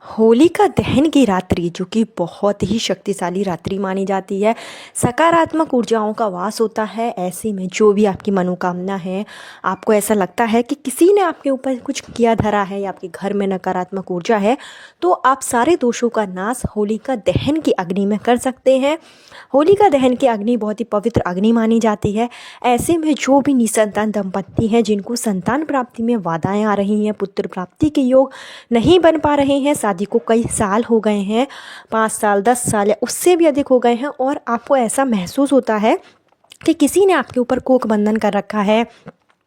होलिका दहन की रात्रि जो कि बहुत ही शक्तिशाली रात्रि मानी जाती है। सकारात्मक ऊर्जाओं का वास होता है। ऐसे में जो भी आपकी मनोकामना है, आपको ऐसा लगता है कि किसी ने आपके ऊपर कुछ किया धरा है या आपके घर में नकारात्मक ऊर्जा है, तो आप सारे दोषों का नाश होलिका दहन की अग्नि में कर सकते हैं। होलिका दहन की अग्नि बहुत ही पवित्र अग्नि मानी जाती है। ऐसे में जो भी निसंतान दंपत्ति हैं, जिनको संतान प्राप्ति में बाधाएं आ रही हैं, पुत्र प्राप्ति के योग नहीं बन पा रहे हैं, शादी को कई साल हो गए हैं, 5 साल 10 साल या उससे भी अधिक हो गए हैं, और आपको ऐसा महसूस होता है कि किसी ने आपके ऊपर कोक बंधन कर रखा है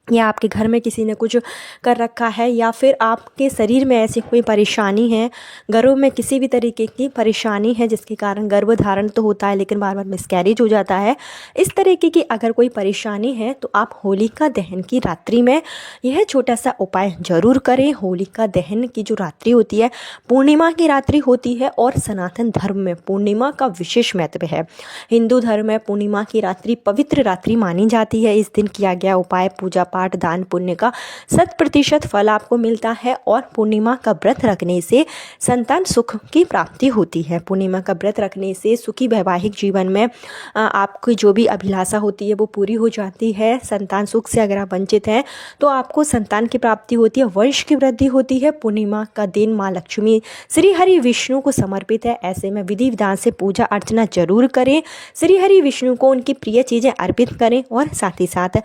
या आपके घर में किसी ने कुछ कर रखा है, या फिर आपके शरीर में ऐसी कोई परेशानी है, गर्भ में किसी भी तरीके की परेशानी है जिसके कारण गर्भ धारण तो होता है लेकिन बार बार मिसकैरेज हो जाता है। इस तरीके की अगर कोई परेशानी है तो आप होलिका दहन की रात्रि में यह छोटा सा उपाय ज़रूर करें। होलिका दहन की जो रात्रि होती है, पूर्णिमा की रात्रि होती है, और सनातन धर्म में पूर्णिमा का विशेष महत्व है। हिंदू धर्म में पूर्णिमा की रात्रि पवित्र रात्रि मानी जाती है। इस दिन किया गया उपाय, पूजा पाठ, दान पुण्य का 100% फल आपको मिलता है, और पूर्णिमा का व्रत रखने से संतान सुख की प्राप्ति होती है। पूर्णिमा का व्रत रखने से सुखी वैवाहिक जीवन में आपकी जो भी अभिलाषा होती है वो पूरी हो जाती है। संतान सुख से अगर आप वंचित हैं तो आपको संतान की प्राप्ति होती है, वंश की वृद्धि होती है। पूर्णिमा का दिन माँ लक्ष्मी, श्री हरि विष्णु को समर्पित है। ऐसे में विधि विधान से पूजा अर्चना जरूर करें, श्री हरि विष्णु को उनकी प्रिय चीज़ें अर्पित करें। और साथ ही साथ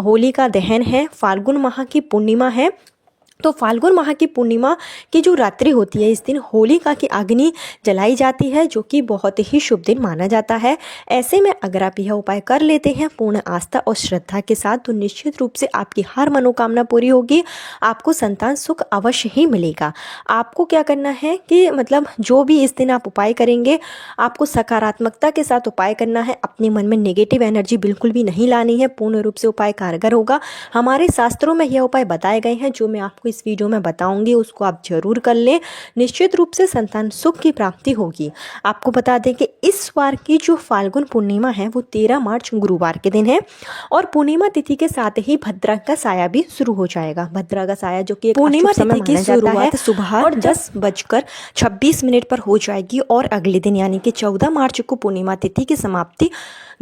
होलिका दहन है, फाल्गुन माह की पूर्णिमा है, तो फाल्गुन माह की पूर्णिमा की जो रात्रि होती है, इस दिन होलिका की अग्नि जलाई जाती है, जो कि बहुत ही शुभ दिन माना जाता है। ऐसे में अगर आप यह उपाय कर लेते हैं पूर्ण आस्था और श्रद्धा के साथ, तो निश्चित रूप से आपकी हर मनोकामना पूरी होगी। आपको संतान सुख अवश्य ही मिलेगा। आपको क्या करना है कि जो भी इस दिन आप उपाय करेंगे, आपको सकारात्मकता के साथ उपाय करना है। अपने मन में नेगेटिव एनर्जी बिल्कुल भी नहीं लानी है। पूर्ण रूप से उपाय कारगर होगा। हमारे शास्त्रों में यह उपाय बताए गए हैं, जो मैं आपको इस वीडियो में बताऊंगी, उसको आप जरूर कर लें। निश्चित रूप से संतान सुख की प्राप्ति होगी। आपको बता दें कि इस बार की जो फाल्गुन पूर्णिमा है वो 13 मार्च गुरुवार के दिन है, और पूर्णिमा तिथि के साथ ही भद्रा का साया भी शुरू हो जाएगा। भद्रा का साया जो कि पूर्णिमा तिथि की शुरुआत सुबह और 10:26 पर हो जाएगी, और अगले दिन यानी कि 14 मार्च को पूर्णिमा तिथि की समाप्ति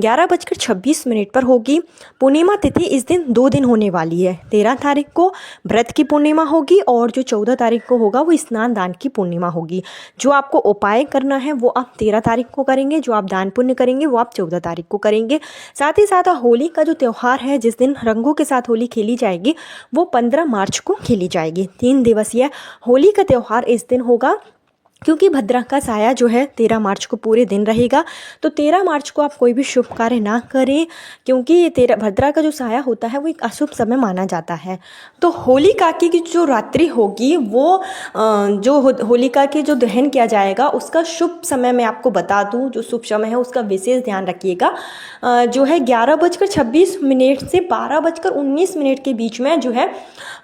11:26 पर होगी। पूर्णिमा तिथि इस दिन 2 दिन होने वाली है। 13 तारीख को व्रत की पूर्णिमा होगी, और जो 14 तारीख को होगा वो स्नान दान की पूर्णिमा होगी। जो आपको उपाय करना है वो आप 13 तारीख को करेंगे, जो आप दान पुण्य करेंगे वो आप 14 तारीख को करेंगे। साथ ही साथ होली का जो त्यौहार है, जिस दिन रंगों के साथ होली खेली जाएगी, वो 15 मार्च को खेली जाएगी। 3 दिवसीय होली का त्यौहार इस दिन होगा, क्योंकि भद्रा का साया जो है 13 मार्च को पूरे दिन रहेगा। तो 13 मार्च को आप कोई भी शुभ कार्य ना करें, क्योंकि भद्रा का जो साया होता है वो एक अशुभ समय माना जाता है। तो होलिका की जो रात्रि होगी, वो जो होलिका की जो दहन किया जाएगा उसका शुभ समय मैं आपको बता दूं। जो शुभ समय है उसका विशेष ध्यान रखिएगा। जो है 11:26 से 12:19 के बीच में जो है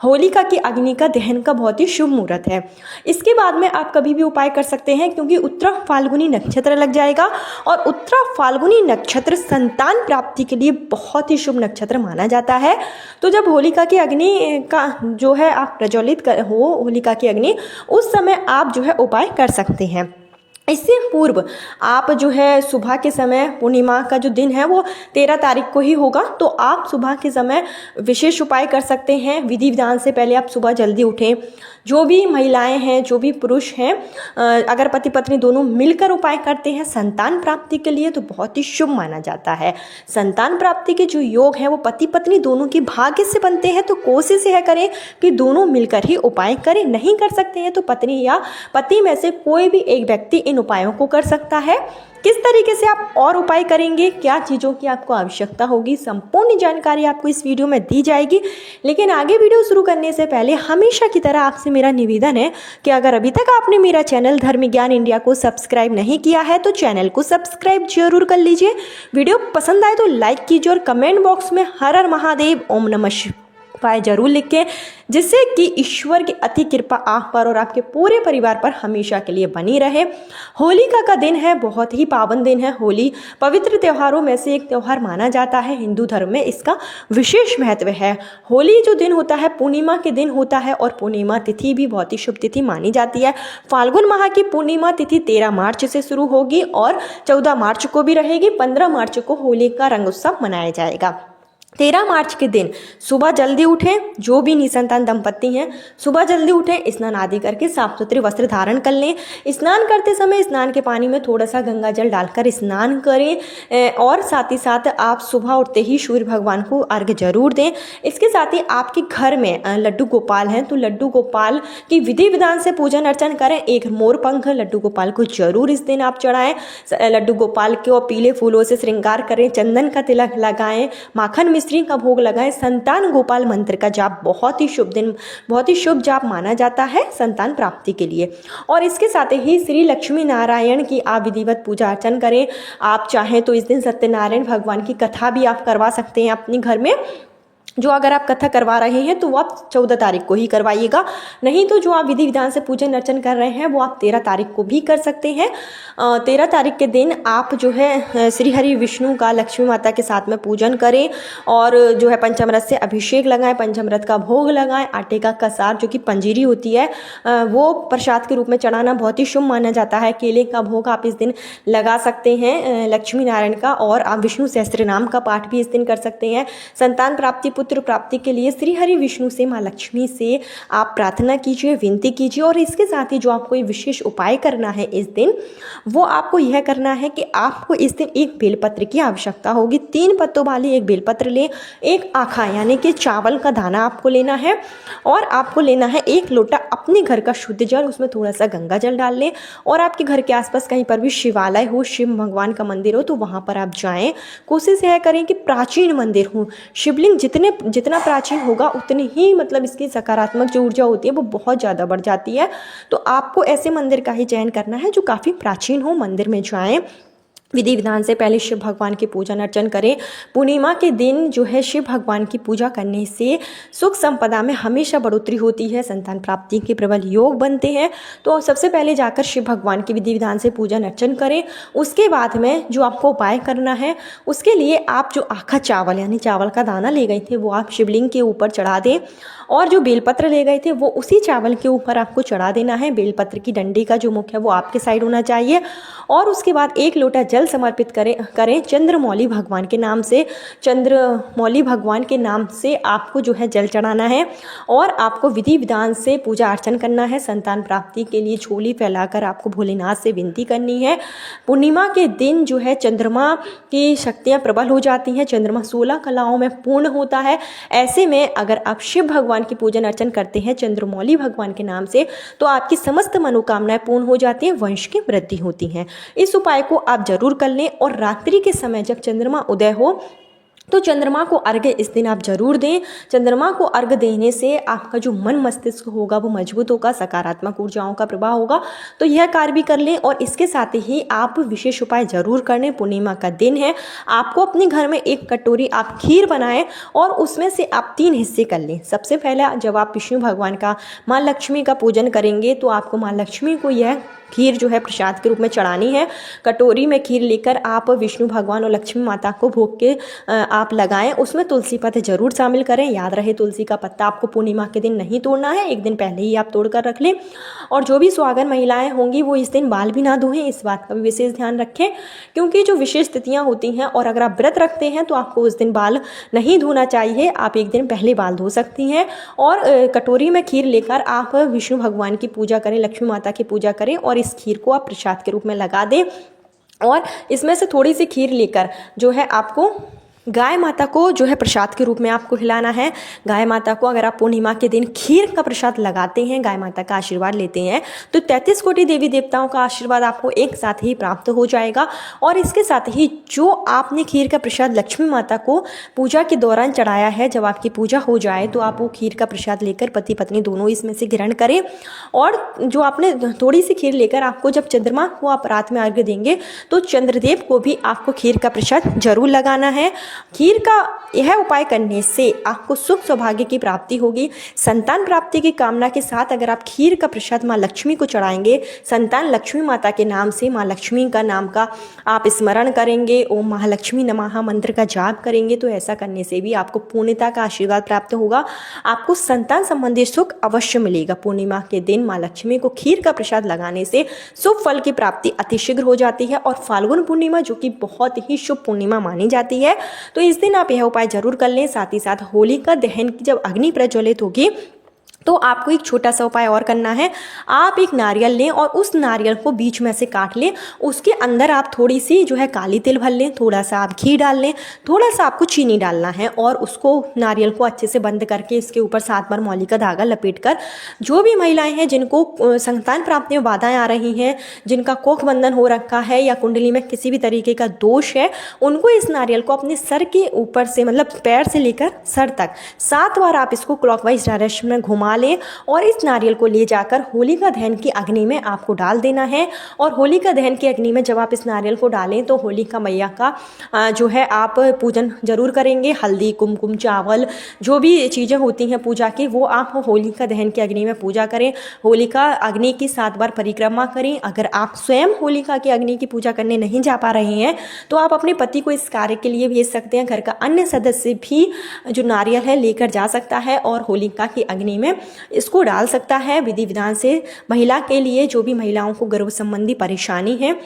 होलिका की अग्नि का दहन का बहुत ही शुभ मुहूर्त है। इसके बाद में आप कभी भी उपाय कर सकते हैं, क्योंकि उत्तरा फाल्गुनी नक्षत्र लग जाएगा, और उत्तरा फाल्गुनी नक्षत्र संतान प्राप्ति के लिए बहुत ही शुभ नक्षत्र माना जाता है। तो जब होलिका की अग्नि का जो है आप प्रज्वलित हो होलिका की अग्नि, उस समय आप जो है उपाय कर सकते हैं। इससे पूर्व आप जो है सुबह के समय, पूर्णिमा का जो दिन है वो 13 तारीख को ही होगा, तो आप सुबह के समय विशेष उपाय कर सकते हैं। विधि विधान से पहले आप सुबह जल्दी उठें। जो भी महिलाएं हैं, जो भी पुरुष हैं, अगर पति पत्नी दोनों मिलकर उपाय करते हैं संतान प्राप्ति के लिए, तो बहुत ही शुभ माना जाता है। संतान प्राप्ति के जो योग हैं वो पति पत्नी दोनों की भाग्य से बनते हैं। तो कोशिश यह करें कि दोनों मिलकर ही उपाय करें। नहीं कर सकते हैं तो पत्नी या पति में से कोई भी एक व्यक्ति इन उपायों को कर सकता है। किस तरीके से आप और उपाय करेंगे, क्या चीज़ों की आपको आवश्यकता होगी, संपूर्ण जानकारी आपको इस वीडियो में दी जाएगी। लेकिन आगे वीडियो शुरू करने से पहले हमेशा की तरह आपसे मेरा निवेदन है कि अगर अभी तक आपने मेरा चैनल धर्म ज्ञान इंडिया को सब्सक्राइब नहीं किया है तो चैनल को सब्सक्राइब जरूर कर लीजिए। वीडियो पसंद आए तो लाइक कीजिए, और कमेंट बॉक्स में हर हर महादेव, ओम नमः शिवाय उपाय जरूर लिखें, जिससे कि ईश्वर की अति कृपा आप पर और आपके पूरे परिवार पर हमेशा के लिए बनी रहे। होलिका का दिन है, बहुत ही पावन दिन है। होली पवित्र त्योहारों में से एक त्यौहार माना जाता है। हिंदू धर्म में इसका विशेष महत्व है। होली जो दिन होता है पूर्णिमा के दिन होता है और पूर्णिमा तिथि भी बहुत ही शुभ तिथि मानी जाती है। फाल्गुन माह की पूर्णिमा तिथि 13 मार्च से शुरू होगी और 14 मार्च को भी रहेगी। 15 मार्च को होली का रंग उत्सव मनाया जाएगा। 13 मार्च के दिन सुबह जल्दी उठें, जो भी निसंतान दंपत्ति हैं सुबह जल्दी उठें, स्नान आदि करके साफ सुथरे वस्त्र धारण कर लें। स्नान करते समय स्नान के पानी में थोड़ा सा गंगा जल डालकर स्नान करें और साथ ही साथ आप सुबह उठते ही सूर्य भगवान को अर्घ्य जरूर दें। इसके साथ ही आपके घर में लड्डू गोपाल हैं तो लड्डू गोपाल की विधि विधान से पूजन अर्चन करें। एक मोर पंख लड्डू गोपाल को जरूर इस दिन आप चढ़ाएं। लड्डू गोपाल को पीले फूलों से श्रृंगार करें, चंदन का तिलक लगाएं, माखन मिश्री का भोग लगाएं। संतान गोपाल मंत्र का जाप बहुत ही शुभ दिन, बहुत ही शुभ जाप माना जाता है संतान प्राप्ति के लिए। और इसके साथ ही श्री लक्ष्मी नारायण की आप विधिवत पूजा अर्चन करें। आप चाहें तो इस दिन सत्यनारायण भगवान की कथा भी आप करवा सकते हैं अपने घर में। जो अगर आप कथा करवा रहे हैं तो वो आप 14 तारीख को ही करवाइएगा, नहीं तो जो आप विधि विधान से पूजन अर्चन कर रहे हैं वो आप 13 तारीख को भी कर सकते हैं। 13 तारीख के दिन आप जो है श्री हरि विष्णु का लक्ष्मी माता के साथ में पूजन करें और जो है पंचामृत से अभिषेक लगाएं, पंचामृत का भोग लगाएं। आटे का कसार जो कि पंजीरी होती है वो प्रसाद के रूप में चढ़ाना बहुत ही शुभ माना जाता है। केले का भोग आप इस दिन लगा सकते हैं लक्ष्मी नारायण का, और आप विष्णु सहस्त्र नाम का पाठ भी इस दिन कर सकते हैं। संतान प्राप्ति पुत्र प्राप्ति के लिए श्री हरि विष्णु से माँ लक्ष्मी से आप प्रार्थना कीजिए, विनती कीजिए। और इसके साथ ही जो आपको ये विशेष उपाय करना है इस दिन, वो आपको यह करना है कि आपको इस दिन एक बेलपत्र की आवश्यकता होगी। 3 पत्तों वाली एक बेलपत्र लें, एक आखा यानी कि चावल का दाना आपको लेना है और आपको लेना है 1 लोटा अपने घर का शुद्ध जल, उसमें थोड़ा सा गंगा जल डाल लें। और आपके घर के आसपास कहीं पर भी शिवालय हो, शिव भगवान का मंदिर हो तो वहाँ पर आप जाएं। कोशिश यह करें कि प्राचीन मंदिर हो। शिवलिंग जितना प्राचीन होगा उतनी ही मतलब इसकी सकारात्मक जो ऊर्जा होती है वो बहुत ज़्यादा बढ़ जाती है। तो आपको ऐसे मंदिर का ही चयन करना है जो काफ़ी प्राचीन हो। मंदिर में जाएं, विधि विधान से पहले शिव भगवान की पूजन अर्चन करें। पूर्णिमा के दिन जो है शिव भगवान की पूजा करने से सुख संपदा में हमेशा बढ़ोतरी होती है, संतान प्राप्ति के प्रबल योग बनते हैं। तो सबसे पहले जाकर शिव भगवान की विधि विधान से पूजन अर्चन करें। उसके बाद में जो आपको उपाय करना है उसके लिए आप जो आखा चावल यानी चावल का दाना ले गए थे वो आप शिवलिंग के ऊपर चढ़ा दें और जो बेलपत्र ले गए थे वो उसी चावल के ऊपर आपको चढ़ा देना है। बेलपत्र की डंडी का जो मुख है वो आपके साइड होना चाहिए और उसके बाद 1 लोटा जल समर्पित करें चंद्रमौली भगवान के नाम से। चंद्रमौली भगवान के नाम से आपको जो है जल चढ़ाना है और आपको विधि विधान से पूजा अर्चन करना है। संतान प्राप्ति के लिए झोली फैलाकर आपको भोलेनाथ से विनती करनी है। पूर्णिमा के दिन जो है चंद्रमा की शक्तियाँ प्रबल हो जाती हैं। चंद्रमा 16 कलाओं में पूर्ण होता है। ऐसे में अगर आप शिव भगवान की पूजन अर्चन करते हैं चंद्रमौली भगवान के नाम से तो आपकी समस्त मनोकामनाएं पूर्ण हो जाती हैं, वंश की वृद्धि होती है। इस उपाय को आप जरूर कर लें और रात्रि के समय जब चंद्रमा उदय हो तो चंद्रमा को अर्घ्य इस दिन आप जरूर दें। चंद्रमा को अर्घ्य देने से आपका जो मन मस्तिष्क होगा वो मजबूत होगा, सकारात्मक ऊर्जाओं का प्रभाव होगा। तो यह कार्य भी कर लें और इसके साथ ही आप विशेष उपाय जरूर कर लें। पूर्णिमा का दिन है, आपको अपने घर में 1 कटोरी आप खीर बनाएं और उसमें से आप 3 हिस्से कर लें। सबसे पहला जब आप विष्णु भगवान का माँ लक्ष्मी का पूजन करेंगे तो आपको माँ लक्ष्मी को यह खीर जो है प्रसाद के रूप में चढ़ानी है। कटोरी में खीर लेकर आप विष्णु भगवान और लक्ष्मी माता को भोग के आप लगाएं। उसमें तुलसी पत्ते जरूर शामिल करें। याद रहे तुलसी का पत्ता आपको पूर्णिमा के दिन नहीं तोड़ना है, 1 दिन पहले ही आप तोड़ कर रख लें। और जो भी सुहागन महिलाएं होंगी वो इस दिन बाल भी ना धोएं, इस बात का भी विशेष ध्यान रखें क्योंकि जो विशेष तिथियाँ होती हैं और अगर आप व्रत रखते हैं तो आपको उस दिन बाल नहीं धोना चाहिए, आप 1 दिन पहले बाल धो सकती हैं। और कटोरी में खीर लेकर आप विष्णु भगवान की पूजा करें, लक्ष्मी माता की पूजा करें और इस खीर को आप प्रसाद के रूप में लगा दें। और इसमें से थोड़ी सी खीर लेकर जो है आपको गाय माता को जो है प्रसाद के रूप में आपको खिलाना है। गाय माता को अगर आप पूर्णिमा के दिन खीर का प्रसाद लगाते हैं, गाय माता का आशीर्वाद लेते हैं तो 33 कोटि देवी देवताओं का आशीर्वाद आपको एक साथ ही प्राप्त हो जाएगा। और इसके साथ ही जो आपने खीर का प्रसाद लक्ष्मी माता को पूजा के दौरान चढ़ाया है, जब आपकी पूजा हो जाए तो आप वो खीर का प्रसाद लेकर पति पत्नी दोनों इसमें से ग्रहण करें। और जो आपने थोड़ी सी खीर लेकर आपको जब चंद्रमा को आप रात में अर्घ्य देंगे तो चंद्रदेव को भी आपको खीर का प्रसाद जरूर लगाना है। खीर का यह उपाय करने से आपको सुख सौभाग्य की प्राप्ति होगी। संतान प्राप्ति की कामना के साथ अगर आप खीर का प्रसाद माँ लक्ष्मी को चढ़ाएंगे, संतान लक्ष्मी माता के नाम से माँ लक्ष्मी का नाम का आप स्मरण करेंगे, ओम महालक्ष्मी नमः मंत्र का जाप करेंगे, तो ऐसा करने से भी आपको पूर्णता का आशीर्वाद प्राप्त होगा। आपको संतान संबंधी सुख अवश्य मिलेगा। पूर्णिमा के दिन माँ लक्ष्मी को खीर का प्रसाद लगाने से शुभ फल की प्राप्ति अतिशीघ्र हो जाती है। और फाल्गुन पूर्णिमा जो कि बहुत ही शुभ पूर्णिमा मानी जाती है, तो इस दिन आप यह उपाय जरूर कर लें। साथ ही साथ होलिका दहन की जब अग्नि प्रज्वलित होगी तो आपको एक छोटा सा उपाय और करना है। आप एक नारियल लें और उस नारियल को बीच में से काट लें, उसके अंदर आप थोड़ी सी जो है काली तिल भर लें, थोड़ा सा आप घी डाल लें, थोड़ा सा आपको चीनी डालना है और उसको नारियल को अच्छे से बंद करके इसके ऊपर 7 बार मौली का धागा लपेट कर, जो भी महिलाएं हैं जिनको संतान प्राप्ति में बाधाएं आ रही हैं, जिनका कोख बंधन हो रखा है या कुंडली में किसी भी तरीके का दोष है, उनको इस नारियल को अपने सर के ऊपर से मतलब पैर से लेकर सर तक 7 बार आप इसको क्लॉकवाइज डायरेक्शन में घुमा लें और इस नारियल को ले जाकर होलिका दहन की अग्नि में आपको डाल देना है। और होलिका दहन की अग्नि में जब आप इस नारियल को डालें तो होलिका मैया का जो है आप पूजन जरूर करेंगे। हल्दी, कुमकुम, चावल, जो भी चीज़ें होती हैं पूजा की, वो आप होलिका दहन की अग्नि में पूजा करें। होलिका अग्नि की 7 बार परिक्रमा करें। अगर आप स्वयं होलिका की अग्नि की पूजा करने नहीं जा पा रहे हैं तो आप अपने पति को इस कार्य के लिए भेज सकते हैं। घर का अन्य सदस्य भी जो नारियल है लेकर जा सकता है और होलिका की अग्नि में इसको डाल सकता है। विधि विधान से महिला के लिए, जो भी महिलाओं को गर्भ संबंधी परेशानी है,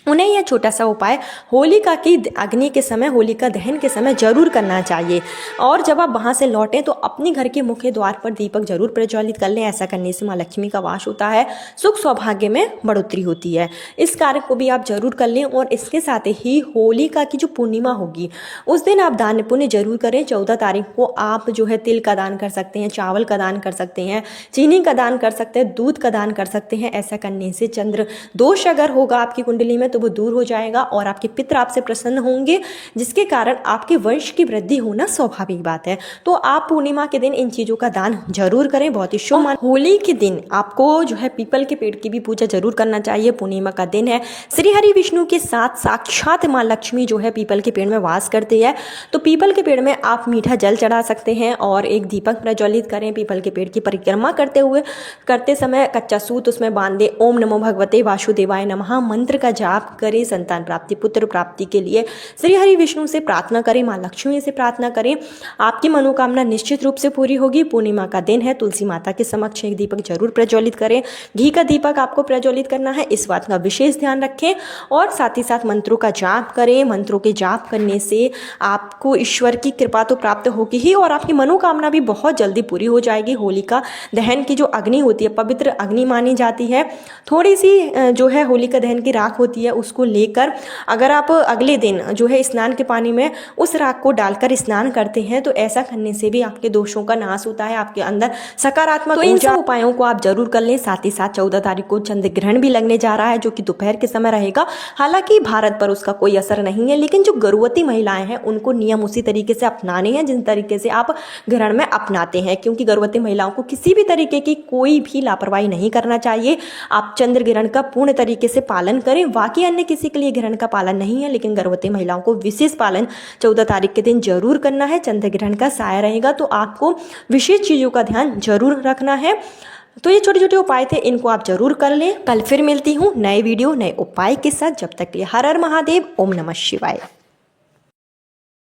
उन्हें यह छोटा सा उपाय होलिका की अग्नि के समय, होलिका दहन के समय जरूर करना चाहिए। और जब आप वहाँ से लौटें तो अपने घर के मुख्य द्वार पर दीपक जरूर प्रज्वलित कर लें। ऐसा करने से माँ लक्ष्मी का वास होता है, सुख सौभाग्य में बढ़ोतरी होती है। इस कार्य को भी आप जरूर कर लें। और इसके साथ ही होलिका की जो पूर्णिमा होगी उस दिन आप दान पुण्य जरूर करें। 14 तारीख को आप जो है तिल का दान कर सकते हैं, चावल का दान कर सकते हैं, चीनी का दान कर सकते हैं, दूध का दान कर सकते हैं। ऐसा करने से चंद्र दोष अगर होगा आपकी कुंडली में तो वो दूर हो जाएगा और आपके पितर आपसे प्रसन्न होंगे, जिसके कारण आपके वंश की वृद्धि होना स्वाभाविक बात है। तो आप पूर्णिमा के दिन इन चीजों का दान जरूर करें, बहुत ही शुभ। होली के दिन आपको जो है पीपल के पेड़ की भी पूजा जरूर करना चाहिए। पूर्णिमा का दिन है, श्री हरि विष्णु के साथ साक्षात माँ लक्ष्मी जो है पीपल के पेड़ में वास करती है। तो पीपल के पेड़ में आप मीठा जल चढ़ा सकते हैं और एक दीपक प्रज्वलित करें। पीपल के पेड़ की परिक्रमा करते समय कच्चा सूत उसमें बांध दे। ओम नमो भगवते वासुदेवाय नमः मंत्र का जाप करें। संतान प्राप्ति, पुत्र प्राप्ति के लिए श्री हरि विष्णु से प्रार्थना करें, माँ लक्ष्मी से प्रार्थना करें। आपकी मनोकामना निश्चित रूप से पूरी होगी। पूर्णिमा का दिन है, तुलसी माता के समक्ष एक दीपक जरूर प्रज्वलित करें। घी का दीपक आपको प्रज्वलित करना है, इस बात का विशेष ध्यान रखें। और साथ ही साथ मंत्रों का जाप करें। मंत्रों के जाप करने से आपको ईश्वर की कृपा तो प्राप्त होगी ही और आपकी मनोकामना भी बहुत जल्दी पूरी हो जाएगी। होलिका दहन की जो अग्नि होती है पवित्र अग्नि मानी जाती है। थोड़ी सी जो है होलिका दहन की राख होती है उसको लेकर अगर आप अगले दिन जो है स्नान के पानी में उस राख को डालकर स्नान करते हैं तो ऐसा करने से भी आपके दोषों का नाश होता है, आपके अंदर सकारात्मक इन सब उपायों को आप जरूर कर लें। साथ ही साथ 14 तारीख को चंद्र ग्रहण भी लगने जा रहा है जो कि दोपहर के समय रहेगा। हालांकि भारत पर उसका कोई असर नहीं है, लेकिन जो गर्भवती महिलाएं हैं उनको नियम उसी तरीके से अपनाने हैं जिन तरीके से आप ग्रहण में अपनाते हैं, क्योंकि गर्भवती महिलाओं को किसी भी तरीके की कोई भी लापरवाही नहीं करना चाहिए। आप चंद्र ग्रहण का पूर्ण तरीके से पालन करें। बाकी अन्य किसी के लिए ग्रहण का पालन नहीं है, लेकिन गर्भवती महिलाओं को विशेष पालन 14 तारीख के दिन जरूर करना है। चंद्र ग्रहण का साया रहेगा तो आपको विशेष चीजों का ध्यान जरूर रखना है। तो ये छोटे छोटे उपाय थे, इनको आप जरूर कर लें। कल फिर मिलती हूँ नए वीडियो नए उपाय के साथ। जब तक के लिए हर हर महादेव, ओम नमः शिवाय।